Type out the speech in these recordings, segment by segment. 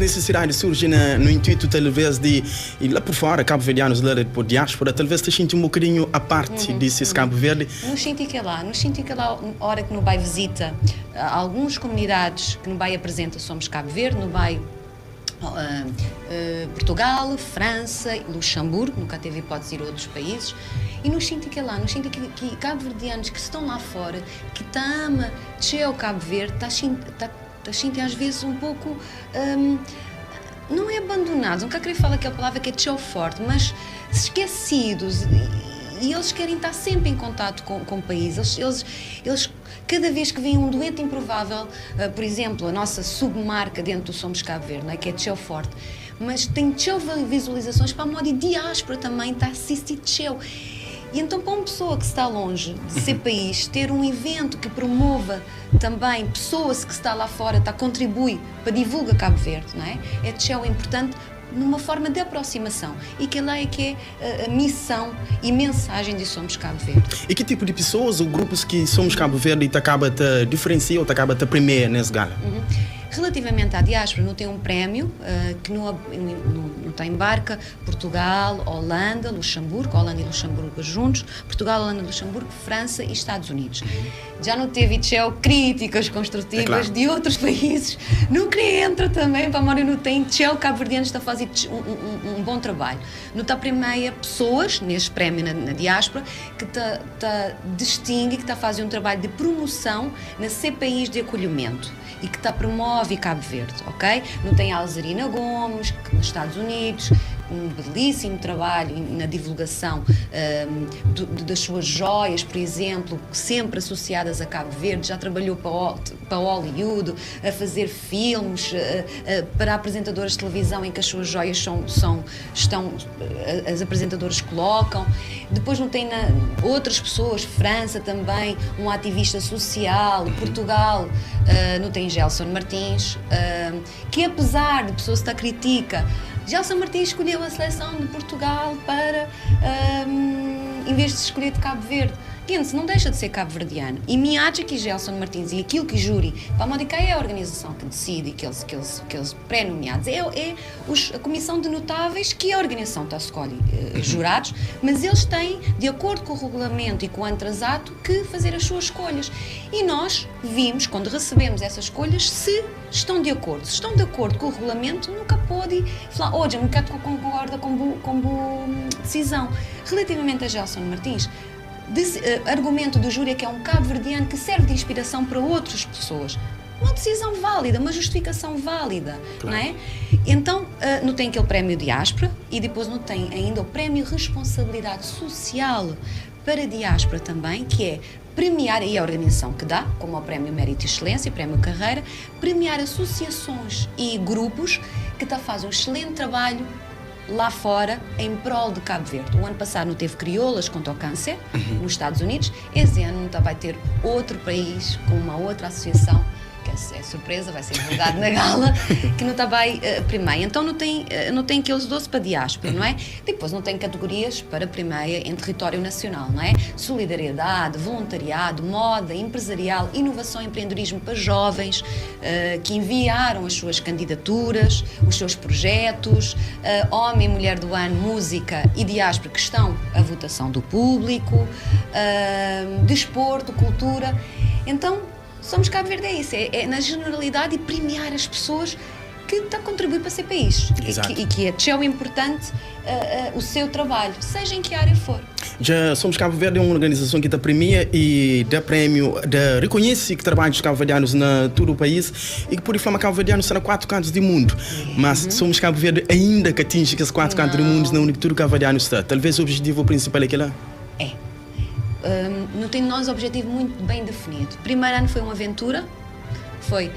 necessidade surge no intuito, talvez, de ir lá por fora, cabo-verdianos lá por diáspora, talvez te sinta um bocadinho a parte desses Cabo Verde. Nos sinto que lá, hora que no vai visita algumas comunidades que no vai apresenta, somos Cabo Verde, no vai Portugal, França, Luxemburgo, nunca teve hipótese de ir a outros países, e nos sinto que lá, nos sinto que cabo-verdianos que estão lá fora, que ama o Cabo Verde, está às vezes um pouco, não é abandonados, nunca queria falar aquela palavra que é tchau forte, mas esquecidos, e eles querem estar sempre em contato com o país, eles cada vez que vem um doente improvável, por exemplo, a nossa submarca dentro do Somos Cabo Verde, não é? Que é Tchau Forte, mas tem tchau visualizações para a moda e diáspora também está a assistir tchau. E então, para uma pessoa que está longe de ser país, ter um evento que promova também pessoas que está lá fora, contribui para divulgar Cabo Verde, não é? É tchau importante numa forma de aproximação, e que lá é que é a missão e mensagem de Somos Cabo Verde. E que tipo de pessoas ou grupos que Somos Cabo Verde te acaba te diferenciar ou te acaba te premiar nesse gala? Relativamente à diáspora, não tem um prémio que não está em barca Portugal, Holanda, Luxemburgo, Holanda e Luxemburgo juntos, Portugal, Holanda, Luxemburgo, França e Estados Unidos. Já não teve críticas construtivas de outros países, nunca entra também, para a memória não tem cabo-verdianos está a fazer um bom trabalho. Não está primeiro pessoas, neste prémio na diáspora, que distingue, que está a fazer um trabalho de promoção na CPIs de acolhimento e que promove Cabo Verde, ok? Não tem a Alzerina Gomes, que nos Estados Unidos, um belíssimo trabalho na divulgação das suas joias, por exemplo, sempre associadas a Cabo Verde, já trabalhou para Hollywood, a fazer filmes, para apresentadoras de televisão em que as suas joias as apresentadoras colocam. Depois não tem outras pessoas, França também, um ativista social, Portugal, não tem Gelson Martins, que apesar de pessoas que critica, Gelson Martins escolheu a seleção de Portugal para, em vez de escolher de Cabo Verde. Gente, não deixa de ser cabo-verdiano. E me acha que Gelson Martins e aquilo que júri, para a Módica é a organização que decide, que eles pré-nomeados, é a Comissão de Notáveis, que a organização escolhe jurados, mas eles têm, de acordo com o regulamento e com o antrasato, que fazer as suas escolhas. E nós vimos, quando recebemos essas escolhas, se estão de acordo. Se estão de acordo com o regulamento, nunca pode falar, hoje eu nunca concorda com boa decisão. Relativamente a Gelson Martins, argumento do júri é que é um cabo-verdiano que serve de inspiração para outras pessoas. Uma decisão válida, uma justificação válida, claro. Não é? Então, não tem aquele prémio diáspora e depois não tem ainda o prémio responsabilidade social para a diáspora também, que é premiar, aí a organização que dá, como o prémio Mérito e Excelência, prémio Carreira, premiar associações e grupos que fazem um excelente trabalho lá fora, em prol de Cabo Verde. O ano passado não teve crioulas contra o câncer, nos Estados Unidos. Esse ano vai ter outro país com uma outra associação, que é surpresa, vai ser divulgado na gala, que não está bem primeira. Então não tem aqueles 12 para diáspora, não é? Depois não tem categorias para primeira em território nacional, não é? Solidariedade, voluntariado, moda, empresarial, inovação e empreendedorismo para jovens que enviaram as suas candidaturas, os seus projetos, homem e mulher do ano, música e diáspora que estão à votação do público, desporto, cultura. Então, Somos Cabo Verde é isso, é na generalidade e premiar as pessoas que estão a contribuir para ser país. Exato. E que é tão importante o seu trabalho, seja em que área for. Já Somos Cabo Verde é uma organização que premia e dá prémio, reconhece que trabalha os cabo-verdianos na todo o país e que por inflamar cabo-verdianos será 4 cantos do mundo. Mas Somos Cabo Verde ainda que atinge esses 4 cantos do mundo, não onde todo cabo-verdiano está. Talvez o objetivo principal é aquele? Não tem nós objetivo muito bem definido. Primeiro ano foi uma aventura, foi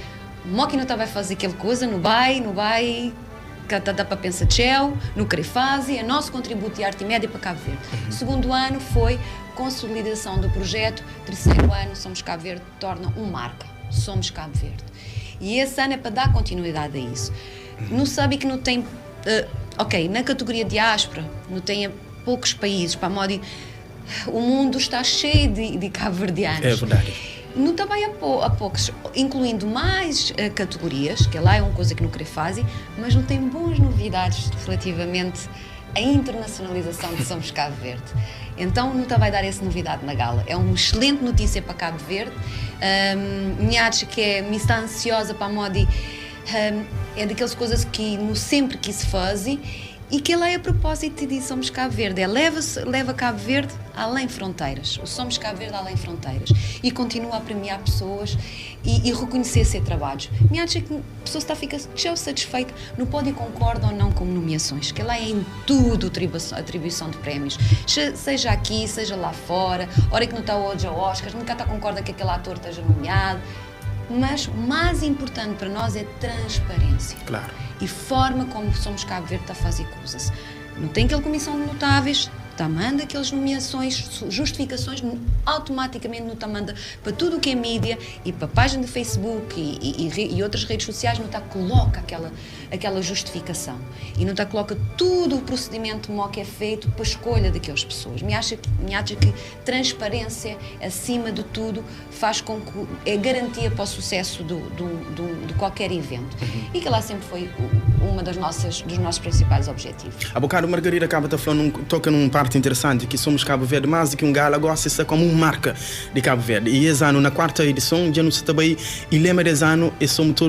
Moki não estava a fazer aquela coisa, não vai, dá para pensar tchau, não querer fazer, é nosso contributo de arte e média para Cabo Verde. Segundo ano foi consolidação do projeto, terceiro ano Somos Cabo Verde torna marca, Somos Cabo Verde. E esse ano é para dar continuidade a isso. Não sabe que não tem, na categoria diáspora, não tem poucos países, para a moda. O mundo está cheio de cabo-verdianos. É verdade. No também a poucos, incluindo mais categorias, que lá é uma coisa que não querer fazer, mas não tem boas novidades relativamente à internacionalização de Somos Cabo Verde. Então, não vai dar essa novidade na gala. É uma excelente notícia para Cabo Verde. Me acho que me está ansiosa para a Modi. É daquelas coisas que sempre quis fazer e que ela é a propósito de Somos Cabo Verde. Leva Cabo Verde além fronteiras. O Somos Cabo Verde além fronteiras. E continua a premiar pessoas e reconhecer seus trabalhos. Me acho que a pessoa fica já satisfeita, não pode concordar ou não com nomeações, que ela é em tudo atribuição de prémios. Seja aqui, seja lá fora, hora que não está hoje ao Oscar, nunca está concorda que aquele ator esteja nomeado. Mas mais importante para nós é transparência. Claro. E forma como Somos Cabo Verde está a fazer coisas. Não tem aquela comissão de notáveis, está manda aquelas nomeações, justificações, automaticamente não está manda para tudo o que é mídia e para a página de Facebook e outras redes sociais, não está coloca aquela justificação. E não está coloca tudo o procedimento que é feito para a escolha daquelas pessoas. Me acha que transparência, acima de tudo, faz com que é garantia para o sucesso de qualquer evento. E que lá sempre foi uma dos nossos principais objetivos. A bocado Margarida acaba de falar, toca num parte interessante, que Somos Cabo Verde, mais do que um gala, gosta de ser como uma marca de Cabo Verde. E esse ano, na 4ª edição, já não se também, e lembra desse ano,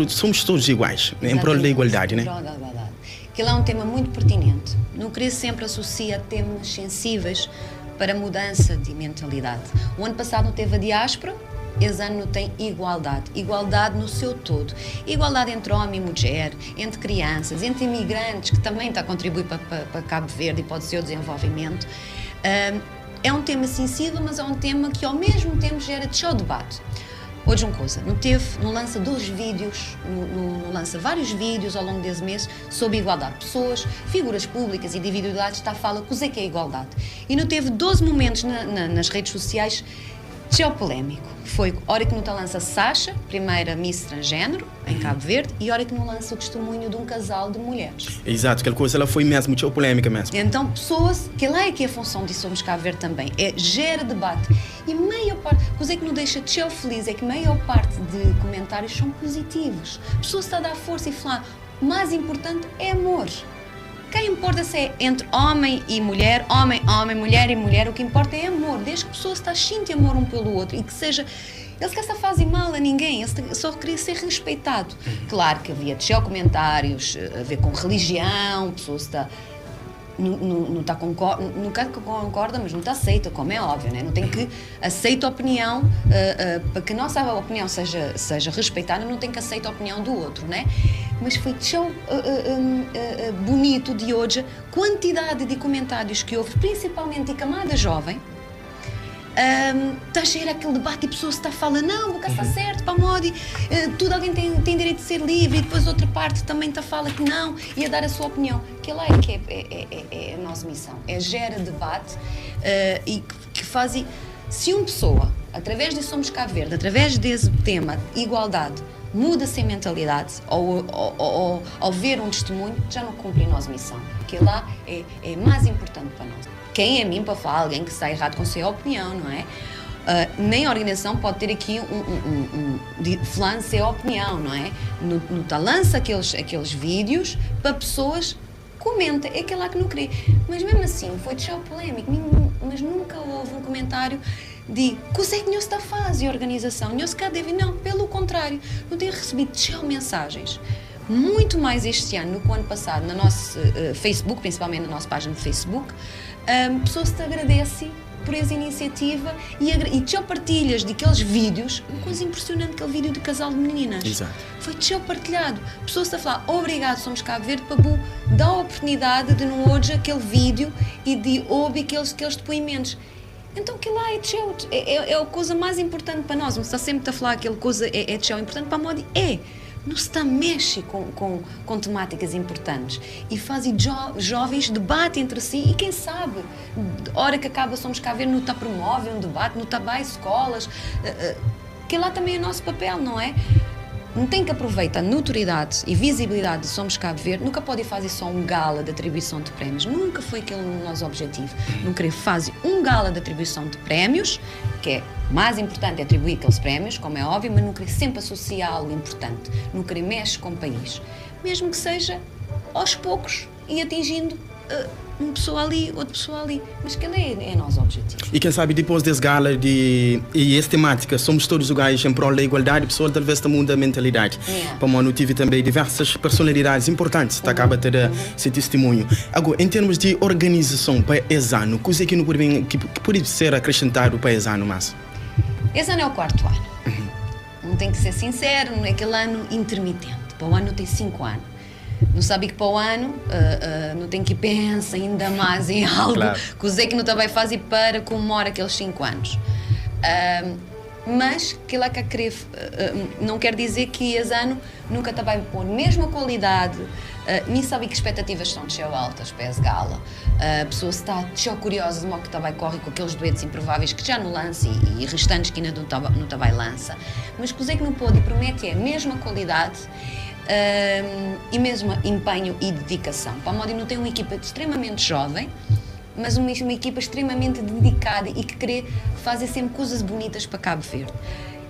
somos todos iguais, em prol da igualdade, né? Que lá é um tema muito pertinente. No CRIS sempre associa temas sensíveis para mudança de mentalidade. O ano passado não teve a diáspora, esse ano não tem igualdade. Igualdade no seu todo. Igualdade entre homem e mulher, entre crianças, entre imigrantes, que também está a contribuir para Cabo Verde e para o seu desenvolvimento. É um tema sensível, mas é um tema que ao mesmo tempo gera debate. Hoje uma coisa, não lança 2 vídeos, não lança vários vídeos ao longo desse mês sobre igualdade. Pessoas, figuras públicas e individualidades está a falar o que é igualdade. E não teve 12 momentos nas redes sociais geopolémico. Foi a hora que não lança Sasha, primeira Miss Transgênero, em Cabo Verde, e a hora que não lança o testemunho de um casal de mulheres. Exato, aquela coisa ela foi mesmo geopolêmica mesmo. Então, pessoas, que lá é que é a função de Somos Cabo Verde também, é gera debate. E maior parte, coisa que nos deixa tão feliz é que a maior parte de comentários são positivos. Pessoas estão a dar força e falar, o mais importante é amor. Quem importa se é entre homem e mulher, homem, mulher e mulher, o que importa é amor, desde que a pessoa está cheia de amor um pelo outro e que seja, ele se quer fazer mal a ninguém, ele só queria ser respeitado. Claro que havia comentários a ver com religião, pessoas está não concorda, mas não está aceita, como é óbvio, né? Não tem que aceitar a opinião, para que a nossa opinião seja respeitada, não tem que aceitar a opinião do outro, né? Mas foi tão bonito de hoje, quantidade de comentários que houve, principalmente de camada jovem, está a gerar aquele debate e pessoas está a falar, não, o que está certo para a Modi, tudo alguém tem direito de ser livre, e depois outra parte também está a falar que não, e a dar a sua opinião. Que lá é a nossa missão, é gerar debate e que faz, se uma pessoa, através de Somos Cabo Verde, através desse tema, igualdade, muda-se a mentalidade ao ver um testemunho, já não cumpre a nossa missão, que lá é mais importante para nós. Quem é mim para falar alguém que está errado com a sua opinião, não é? Nem a organização pode ter aqui falando sem opinião, não é? Lança aqueles vídeos para pessoas comenta, é aquele lá que não queria. Mas mesmo assim, foi de show polémico, mas nunca houve um comentário de que é que não está a fazer a organização, não se deve, não, pelo contrário, não tenho recebido show mensagens. Muito mais este ano do que o ano passado, no nosso Facebook, principalmente na nossa página de Facebook, pessoas te agradecem por essa iniciativa e te partilhas daqueles vídeos, uma coisa impressionante, aquele vídeo de casal de meninas. Exato. Foi te partilhado. Pessoas a falar, obrigado, Somos Cabo Verde, para dar a oportunidade de não hoje aquele vídeo e de ouvir aqueles depoimentos. Então aquilo lá é a coisa mais importante para nós. Não está sempre a falar aquela coisa é importante para a Modi. Não se está a mexer com temáticas importantes e fazem jovens debatem entre si e quem sabe, hora que acaba Somos Cabo Verde, não está promove um debate, não está bem escolas, que lá também é o nosso papel, não é? Não tem que aproveitar a notoriedade e visibilidade de Somos Cabo Verde, nunca pode fazer só um gala de atribuição de prémios, nunca foi aquele o nosso objetivo. Não querer fazer um gala de atribuição de prémios, que é mais importante é atribuir aqueles prémios, como é óbvio, mas não querer sempre associar algo importante, não querer mexe com o país, mesmo que seja aos poucos e atingindo uma pessoa ali, outra pessoa ali, mas que é nosso objetivo. E quem sabe depois desse gala e essa temática, somos todos iguais em prol da igualdade, pessoal talvez também muda a mentalidade. Como eu tive também diversas personalidades importantes que acaba de ter esse testemunho. Agora, em termos de organização para esse ano, o que é que pode ser acrescentado para esse ano, mas? Esse ano é o 4º ano. Não tem que ser sincero, não é aquele ano intermitente. Para o ano tem 5 anos. Não sabe que para o ano não tem que pensar ainda mais em algo que o Zé que não também faz para comemorar aqueles 5 anos. Mas aquilo que querer, não quer dizer que esse ano nunca está bem pôr mesmo a qualidade. Nem sabe que expectativas estão de céu altas para esse gala. A pessoa está de céu curiosa de modo que também corre com aqueles duetos improváveis que já não lança e restantes que ainda não também lança. Mas que o Zé que não pôde e promete é a mesma qualidade. E mesmo empenho e dedicação. Para a Modi não tem uma equipa extremamente jovem, mas uma equipa extremamente dedicada e que quer fazer sempre coisas bonitas para Cabo Verde.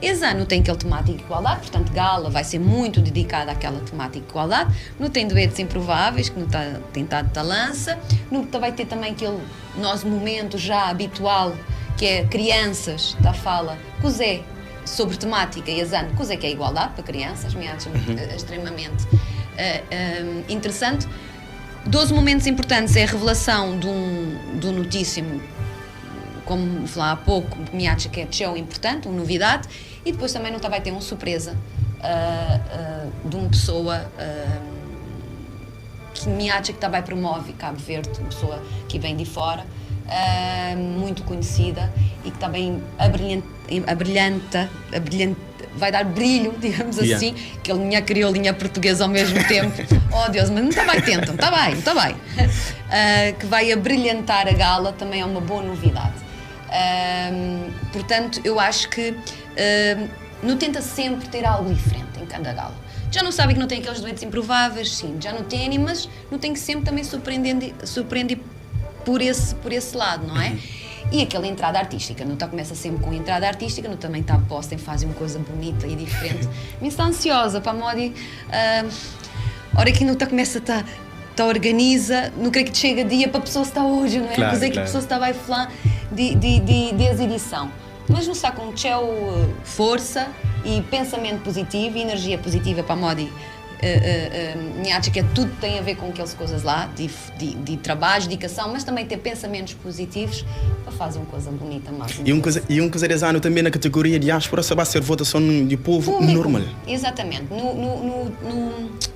Esse ano tem aquele temática de igualdade, portanto Gala vai ser muito dedicada àquela temática de igualdade. Não tem duetos improváveis, que não está tentado da lança. Não vai ter também aquele nosso momento já habitual, que é crianças, da fala, com o Zé, sobre temática e esse ano, coisa que é a igualdade para crianças, me acho extremamente interessante. 12 momentos importantes é a revelação de um notíssimo, como falar há pouco, me acho que é show importante, uma novidade, e depois também não vai ter uma surpresa de uma pessoa que me acha que também promove Cabo Verde, uma pessoa que vem de fora, muito conhecida e que também vai dar brilho, digamos assim, que ele linha crioulo, linha portuguesa ao mesmo tempo. Oh Deus, mas não está bem, tentam, está bem. Que vai abrilhantar a gala, também é uma boa novidade. Portanto, eu acho que não tenta sempre ter algo diferente em cada gala. Já não sabe que não tem aqueles duetos improváveis, sim, já não tem, mas não tem que sempre também surpreender por esse lado, não é? E aquela entrada artística, não começa sempre com entrada artística, não também está posta em fazer uma coisa bonita e diferente. Me está ansiosa para a Modi, hora que não começa a organiza, não creio que chega dia para a pessoa estar hoje, não é? Claro, que a pessoa está vai falar de exibição. Mas não está com força e pensamento positivo e energia positiva para a Modi. Acho que tudo tem a ver com aquelas coisas lá, de trabalho, dedicação, mas também ter pensamentos positivos para fazer uma coisa bonita mais. E uma coisa desse ano também na categoria de diáspora, vai ser votação de povo público, normal. Exatamente.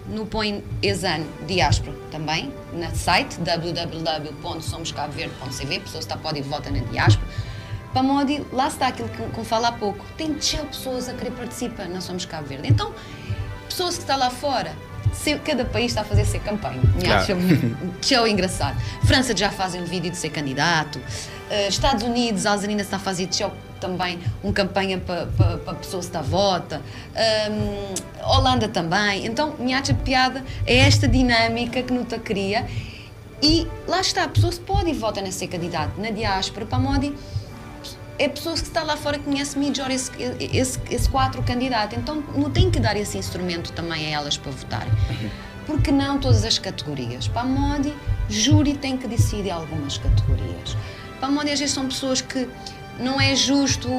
No põe esse ano diáspora também, no site www.somoscaboverde.cv, pessoas podem votar na diáspora. Para Modi, lá está aquilo que falo há pouco, tem pessoas a querer participar na Somos Cabo Verde. Então, pessoas que estão lá fora, cada país está a fazer ser campanha. Claro. É engraçado. França já fazem um vídeo de ser candidato. Estados Unidos, a Alzanina está a fazer também uma campanha para pessoas que estão a vota. Holanda também. Então, minha piada é esta dinâmica que não te cria. E lá está, pessoas podem votar nesse ser candidato na diáspora para a Modi. É pessoas que estão lá fora que conhecem melhor esse 4 candidatos. Então, não tem que dar esse instrumento também a elas para votarem. Porque não todas as categorias. Para a Modi, júri tem que decidir algumas categorias. Para a Modi, às vezes são pessoas que não é justo...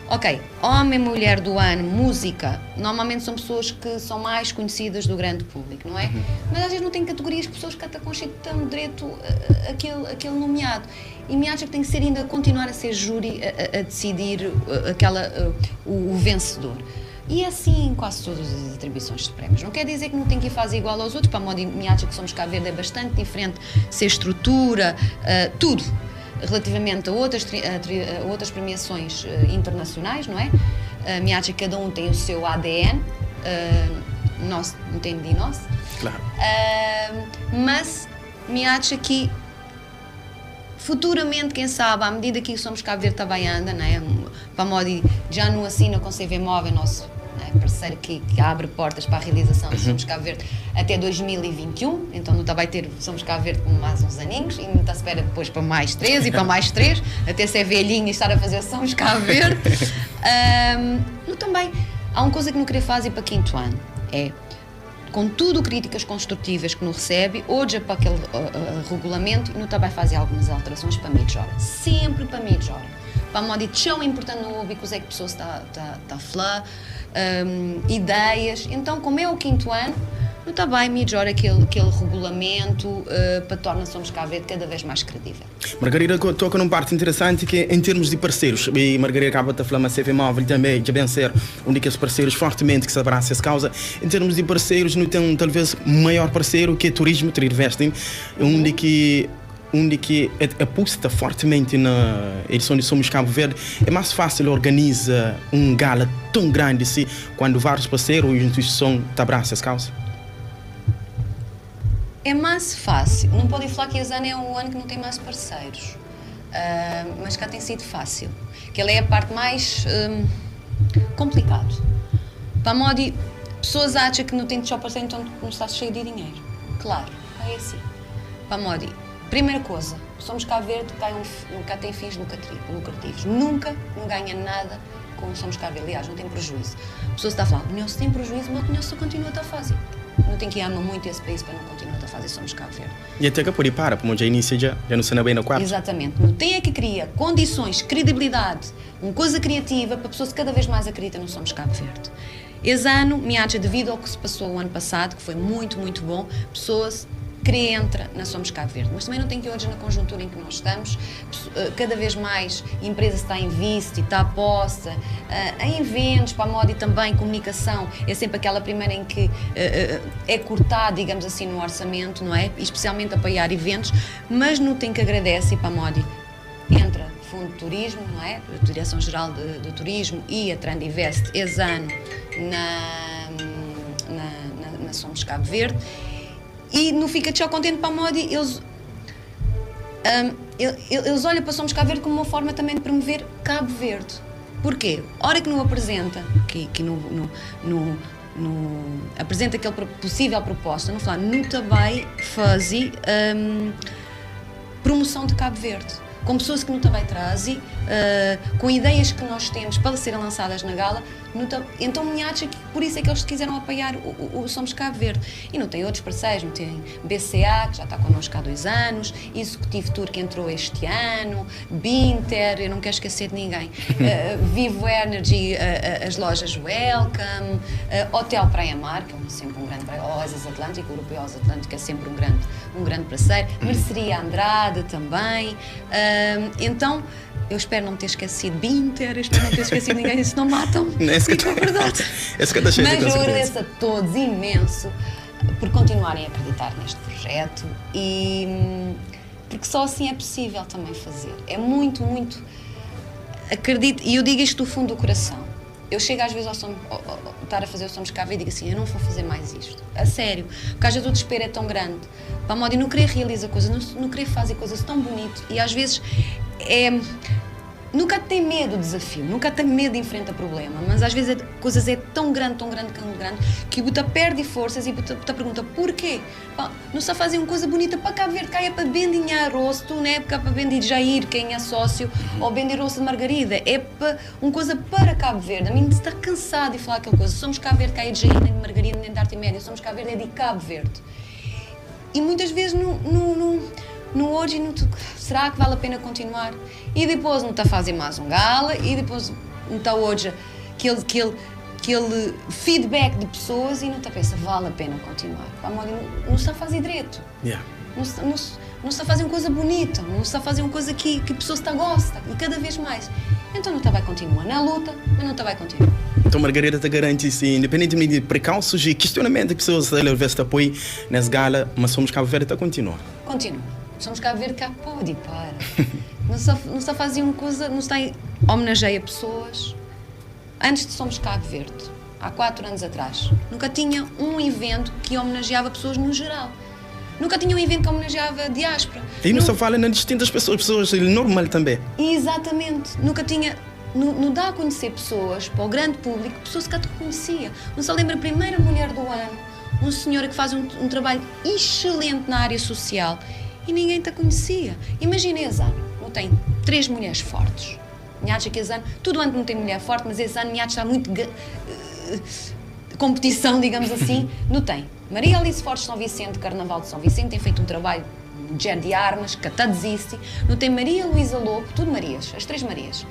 Ok, homem e mulher do ano, música, normalmente são pessoas que são mais conhecidas do grande público, não é? Mas às vezes não tem categorias de pessoas que até têm direito aquele nomeado. E me acha que tem que ser ainda continuar a ser júri a decidir o vencedor. E é assim em quase todas as atribuições de prémios. Não quer dizer que não tem que ir fazer igual aos outros, para a Modi, me acha que Somos Cabo Verde é bastante diferente, ser estrutura, tudo. Relativamente a outras premiações internacionais, não é? Me acha que cada um tem o seu ADN, nosso não tem de nosso. Claro. Mas me acha que futuramente, quem sabe, à medida que Somos Cabo Verde também anda, não é? Para a Modi já não assina com CV Móvel, né? Parceiro que abre portas para a realização de Somos Cabo Verde até 2021, então não vai ter Somos Cabo Verde por mais uns aninhos e não está à espera depois para mais 3 e para mais 3, até ser velhinho e estar a fazer Somos Cabo Verde. Também há uma coisa que não queria fazer para quinto ano, é com tudo críticas construtivas que não recebe, hoje para aquele regulamento, e não também fazer algumas alterações para melhor, sempre para melhor. Para modo de tão importante no hobby, que é que a pessoa está a falar, ideias. Então, como é o quinto ano, não está bem melhor aquele regulamento para tornar Somos Cabo Verde cada vez mais credível. Margarida toca numa parte interessante que é em termos de parceiros, e Margarida acaba de falar, a CV Móvel também de bem ser um daqueles parceiros fortemente que se abraça essa causa. Em termos de parceiros, não tem talvez maior parceiro que é Turismo Triinvesting, onde que aposta fortemente na edição de Somos Cabo Verde. É mais fácil organizar um gala tão grande assim, quando vários parceiros e instituições te abraçam essa causa? É mais fácil. Não pode falar que este ano é um ano que não tem mais parceiros, mas cá tem sido fácil. Que ela é a parte mais complicada. Para modo de pessoas acham que não tem só parceiro, então não está cheio de dinheiro. Claro, é assim. Para modo de primeira coisa, Somos Cabo Verde, nunca tem fins lucrativos. Nunca não ganha nada com Somos Cabo Verde. Aliás, não tem prejuízo. A pessoa está a falar, o se tem prejuízo, mas o só continua a fazer. Não tem que amar muito esse país para não continuar a fazer Somos Cabo Verde. E até que por aí como já inicia já não se bem na quarta. Exatamente. Não tem que criar condições, credibilidade, uma coisa criativa para pessoas que cada vez mais acreditam no Somos Cabo Verde. Esse ano, me acha, devido ao que se passou o ano passado, que foi muito, muito bom, pessoas querem entrar na Somos Cabo Verde, mas também não tem que hoje na conjuntura em que nós estamos, cada vez mais a empresa está em vista e está aposta em eventos, para a moda e também comunicação, é sempre aquela primeira em que é cortada, digamos assim, no orçamento, não é? Especialmente apoiar eventos, mas não tem que agradecer para a moda, entra Fundo de Turismo, não é? A Direção-Geral de Turismo e a Trandivest esse ano na Somos Cabo Verde. E não fica só contente para a moda, eles olham para Somos Cabo Verde como uma forma também de promover Cabo Verde. Porquê? A hora que não apresenta, que apresenta aquele possível proposta, não fala, não também faz promoção de Cabo Verde. Com pessoas que não também trazem, com ideias que nós temos para serem lançadas na gala, então me acha que por isso é que eles quiseram apoiar o Somos Cabo Verde. E não tem outros parceiros, não tem BCA, que já está connosco há 2 anos, Executive Tour, que entrou este ano, Binter, eu não quero esquecer de ninguém, Vivo Energy, as lojas Welcome, Hotel Praia Mar, que é sempre um grande parceiro, Oasis Atlântico, o Europeu Oasis Atlântico é sempre um grande parceiro, Merceria Andrade também. Então, eu espero não ter esquecido Binter, eu espero não ter esquecido ninguém, senão matam. É verdade. Mas eu agradeço a todos imenso por continuarem a acreditar neste projeto e porque só assim é possível também fazer. É muito, muito. Acredito, e eu digo isto do fundo do coração. Eu chego às vezes ao estar a fazer o Somos Cabo Verde e digo assim, eu não vou fazer mais isto. A sério. Porque às vezes o desespero é tão grande. Para a moda, não querer realizar coisas, não querer fazer coisas tão bonitas. E às vezes nunca tem medo do desafio, nunca tem medo de enfrentar problema, mas às vezes a coisa é tão grande, que você perde forças e você pergunta porquê? Não só fazem uma coisa bonita para Cabo Verde, cá é para vender rosto, não é para vender Jair, quem é sócio, ou vender rosto de Margarida, é para uma coisa para Cabo Verde. A mim está cansado de falar aquela coisa, somos Cabo Verde, cá é de Jair, nem de Margarida, nem de Arte Média, somos Cabo Verde, é de Cabo Verde. E muitas vezes no hoje, será que vale a pena continuar? E depois não está a fazer mais um gala, e depois não está hoje aquele feedback de pessoas e não está a pensar, vale a pena continuar. Não está a fazer direito. Yeah. Não está a fazer uma coisa bonita, não está a fazer uma coisa que a pessoa está a gostar, e cada vez mais. Então não está a continuar na luta, mas não está a continuar. Então, Margarida, te garante, se independentemente de precalços e questionamento que pessoas levam este apoio nessa gala, mas Somos Cabo Verde está a continuar. Continua. Somos Cabo Verde, cá pode, para. Não está a fazer uma coisa, não está a homenagear pessoas. Antes de Somos Cabo Verde, há 4 anos atrás, nunca tinha um evento que homenageava pessoas no geral. Nunca tinha um evento que homenageava a diáspora. E não só fala nas distintas pessoas normal também. Exatamente. Nunca tinha não dá a conhecer pessoas, para o grande público, pessoas que já te conhecia. Não se lembra a primeira mulher do ano, uma senhora que faz um trabalho excelente na área social e ninguém te conhecia. Imagina esse ano, não tem 3 mulheres fortes. Acha que esse ano, todo ano não tem mulher forte, mas esse ano está muito competição, digamos assim, não tem. Maria Alice Fortes de São Vicente, Carnaval de São Vicente, tem feito um trabalho de género de armas, que até desiste. Não tem Maria Luísa Lobo, tudo Marias, as 3 Marias,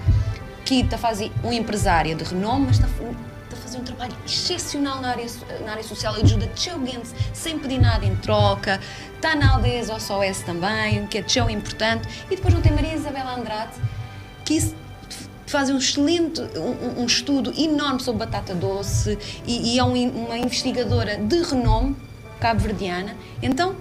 que está a fazer um empresário de renome, mas está a fazer um trabalho excepcional na área social, ajuda gente sem pedir nada em troca, está na aldeia SOS também, que é tão importante. E depois não tem Maria Isabela Andrade, que faz um excelente, um estudo enorme sobre batata doce e é uma investigadora de renome cabo-verdiana. Então,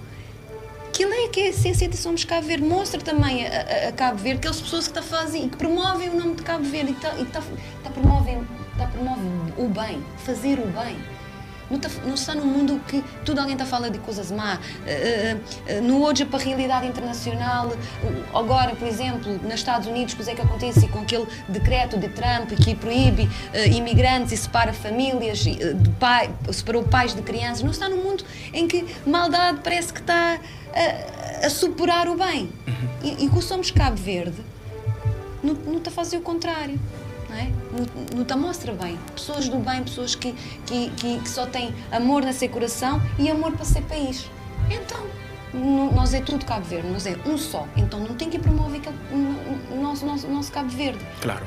aquilo é que é a essência de Somos Cabo Verde. Mostra também a Cabo Verde, aquelas pessoas que fazem e que promovem o nome de Cabo Verde e promovem o bem, fazer o bem. Não está num mundo que tudo alguém está a falar de coisas más. No hoje para a realidade internacional, agora, por exemplo, nos Estados Unidos, o que é que acontece com aquele decreto de Trump que proíbe imigrantes e separa famílias, separou pais de crianças. Não está num mundo em que maldade parece que está a superar o bem. E com Somos Cabo Verde, não está a fazer o contrário. Não te mostra bem. Pessoas do bem, pessoas que só têm amor no seu coração e amor para ser país. Então, nós é tudo Cabo Verde, nós é um só. Então não tem que promover o nosso Cabo Verde. Claro.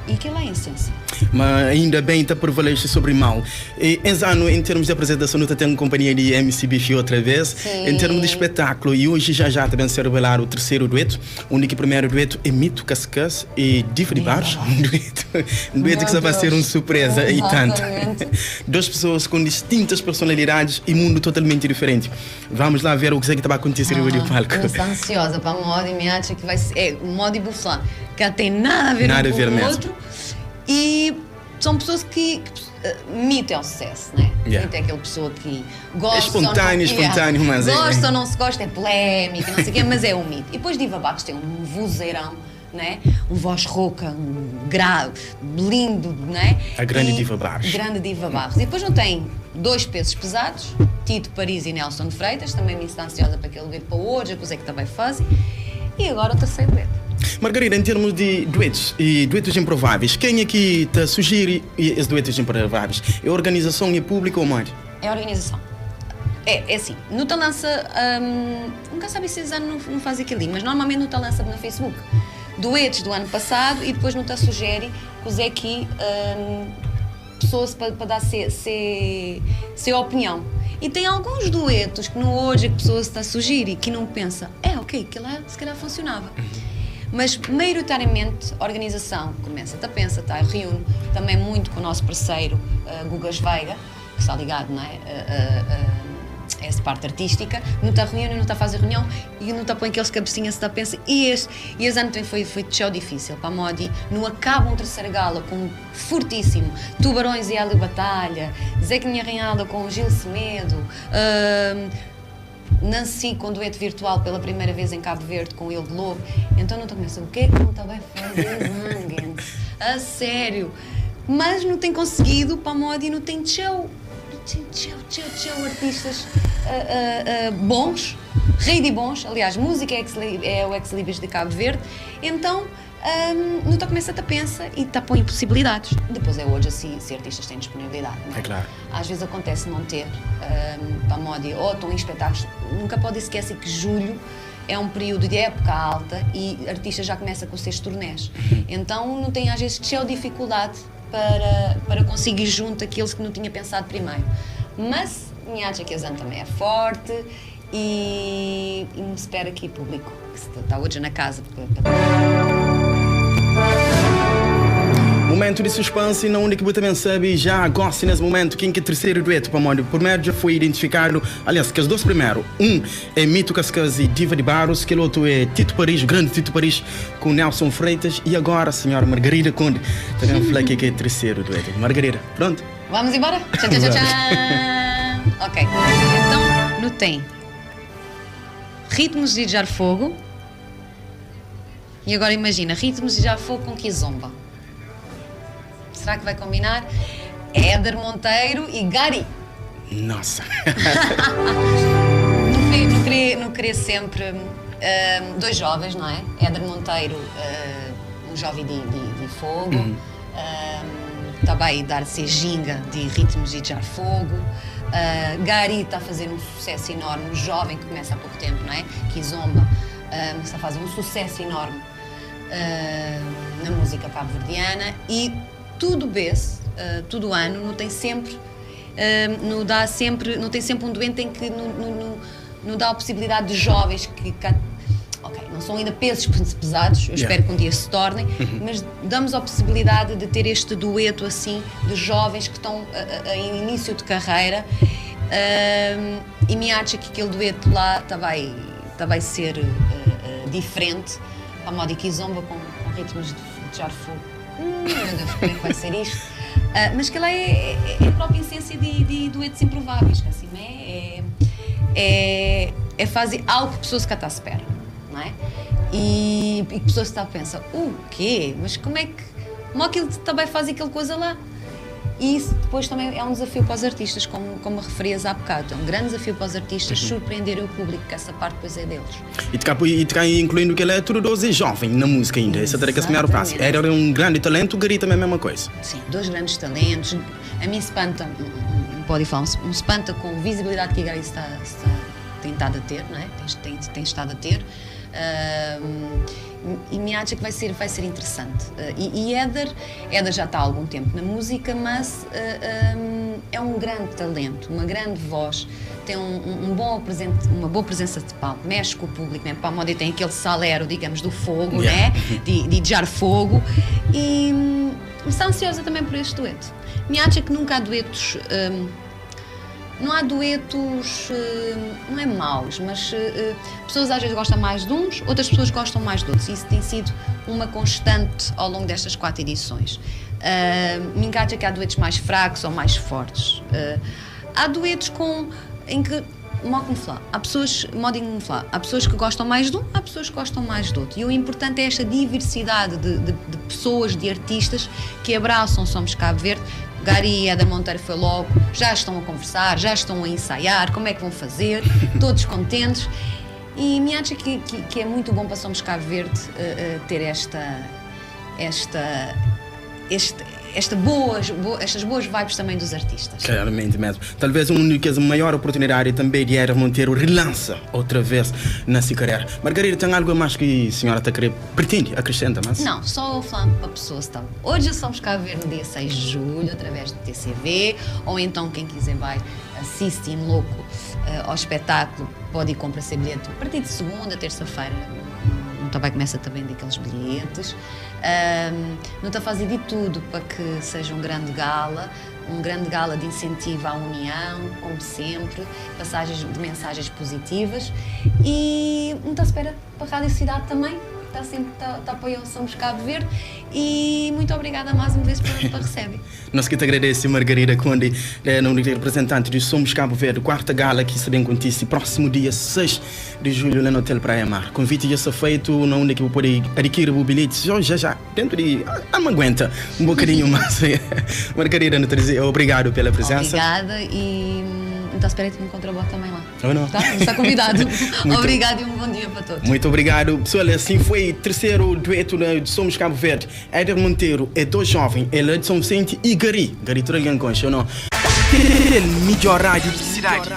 E aquilo é a essência. Mas ainda bem está prevalece sobre mal. Esse ano, em termos de apresentação, eu tenho companhia de MC Bifi outra vez. Sim. Em termos de espetáculo, e hoje já também se revelar o 3º dueto, onde o primeiro dueto é Mito Cascas e Diva de Bares. Um dueto que vai ser uma surpresa e tanto. 2 pessoas com distintas personalidades e mundo totalmente diferente. Vamos lá ver o que está a acontecer no palco. Eu estou ansiosa para a moda e me acha que vai ser o moda e buflã, que não tem nada a ver com o outro. E são pessoas que Mito é um sucesso, né? Mito é aquela pessoa que gosta. É espontâneo, mas gosta ou não se gosta, é polémica, não sei o quê, mas é um mito. E depois Diva Barros tem um vozeirão, né? Uma voz rouca, grave, lindo, né? A grande Diva Barros. Grande Diva Barros. E depois não tem 2 pesos pesados, Tito Paris e Nelson de Freitas, também me está ansiosa para aquele dueto para hoje, a coisa que também fazem. E agora o 3º dueto. Margarida, em termos de duetos e duetos improváveis, quem aqui te sugere esses duetos improváveis? É a organização e público ou mais? É a organização. É assim, no lança, nunca sabe se esse ano não faz aquilo, mas normalmente no lança no Facebook duetos do ano passado e depois não sugere que os aqui pessoas para dar sua opinião. E tem alguns duetos que no hoje a pessoa está a sugerir que não pensa, ok, que lá se calhar funcionava. Mas, maioritariamente, a organização começa a pensar, reúne também muito com o nosso parceiro Gugas Veiga, que está ligado, não é? A essa parte artística, não está reunião, não está a fazer reunião e não está a pôr aqueles cabecinhas, está a pensar. E esse ano também foi tão difícil para a Modi. Não acaba um 3º gala com um fortíssimo Tubarões e Hélio Batalha, Zé Quinha Arranhada com o Gil Semedo, Nancy com dueto virtual pela primeira vez em Cabo Verde com ele de Lobo. Então não estou pensando, o que é que não está bem fazer, gente? A sério. Mas não tem conseguido para a moda e não tem tchau artistas bons, rei de bons. Aliás, música é o ex-libris de Cabo Verde. Então não está a começar a pensar e está a pôr impossibilidades. Depois é hoje assim, se artistas têm disponibilidade, não é? É claro. Às vezes acontece não ter para a moda ou estão em espetáculos. Nunca pode esquecer que julho é um período de época alta e artistas já começam com os seus turnés. Então não tem às vezes dificuldade para conseguir junto aqueles que não tinha pensado primeiro. Mas me acha que a Zan também é forte e me espera aqui público, que está hoje na casa. Momento de suspense, na onde que você também sabe, já gosta nesse momento, quem que é o 3º dueto para o primeiro já foi identificado, aliás, que os 2 primeiros, um é Mito Cascas e Diva de Baros, que o outro é Tito Paris, o grande Tito Paris, com Nelson Freitas, e agora a senhora Margarida Conde, também falar que é o 3º dueto. Margarida, pronto? Vamos embora? Tchau, tchau, tchau, tchau. Ok, então, não tem Ritmos de Jar Fogo, e agora imagina, Ritmos de Jar Fogo com Kizomba. será que vai combinar? Éder Monteiro e Gari. Nossa. No querer sempre dois jovens, não é? Éder Monteiro, um jovem de fogo, também dar-se ginga de ritmos e de jar fogo. Gari está a fazer um sucesso enorme, um jovem que começa há pouco tempo, não é? Kizomba está a fazer um sucesso enorme na música cabo-verdiana e tudo base, todo ano, não tem sempre um doente em que não dá a possibilidade de jovens que não são ainda pesos pesados, eu espero que um dia se tornem, mas damos a possibilidade de ter este dueto assim de jovens que estão em início de carreira e me acha que aquele dueto lá vai ser diferente, a moda Kizomba com ritmos de jar fogo. Meu Deus, como é que vai ser isto? Mas que ela é a própria essência de duetos improváveis, que assim é fazer algo que a pessoa se cá está à espera, não é? E a pessoa se está a pensar, o quê? Mas como aquilo também faz aquela coisa lá? E isso depois também é um desafio para os artistas, como referias há bocado. É um grande desafio para os artistas surpreenderem o público, que essa parte depois é deles. E cá incluindo que ele é tudo 12 jovem na música ainda. Essa terá que se melhor passo. Era um grande talento, o Gari também é a mesma coisa. Sim, dois grandes talentos. A mim espanta, pode falar, um espanta com a visibilidade que a Gari tem estado a ter, não é? Tem estado a ter. E me acha que vai ser interessante. E Éder já está há algum tempo na música, mas é um grande talento, uma grande voz, tem uma boa presença de palco, mexe com o público, né? Para a moda tem aquele salero, digamos, do fogo, né? de jar fogo, e está ansiosa também por este dueto. Me acha que nunca há duetos. Não há duetos, não é maus, mas pessoas às vezes gostam mais de uns, outras pessoas gostam mais de outros. Isso tem sido uma constante ao longo destas 4 edições. Me encaixa que há duetos mais fracos ou mais fortes. Há duetos em que, há pessoas que gostam mais de um, há pessoas que gostam mais de outro. E o importante é esta diversidade de pessoas, de artistas que abraçam Somos Cabo Verde. Gari e Éder Monteiro foi logo, já estão a conversar, já estão a ensaiar, como é que vão fazer, todos contentes. E me acha que é muito bom para Somos Cabo Verde ter estas boas vibes também dos artistas. Claramente mesmo. Talvez a maior oportunidade também de Éder Monteiro relança outra vez na sua carreira. Margarida, tem algo mais que a senhora pretende acrescentar? Mas... Não, só falando para pessoas. Então, hoje Somos Cabo Verde no dia 6 de julho, através do TCV, ou então quem quiser vai assistir em louco ao espetáculo, pode ir comprar seu bilhete a partir de segunda, terça-feira. Também começa a vender aqueles bilhetes. Não está a fazer de tudo para que seja um grande gala de incentivo à união, como sempre, de mensagens positivas, e não está à espera para a Rádio Cidade também, está apoiando Somos Cabo Verde, e muito obrigada mais uma vez para receber. Nós que te agradecemos, Margarida Conde, representante de Somos Cabo Verde, quarta gala que se bem acontece próximo dia 6 de julho lá no Hotel Praia Mar. Convite já foi feito, na onde que eu pode adquirir o bilhete, já dentro de... me aguenta um bocadinho mais. Margarida, obrigado pela presença. Obrigada e... Então espero que me encontre também lá. Ou não? Tá? Está convidado. Obrigado e um bom dia para todos. Muito obrigado. Pessoal, assim foi o terceiro dueto de Somos Cabo Verde. Éder Monteiro é dois jovens, ele é de São Vicente e Gari Tralhão Concha, não? Melhor rádio de cidade.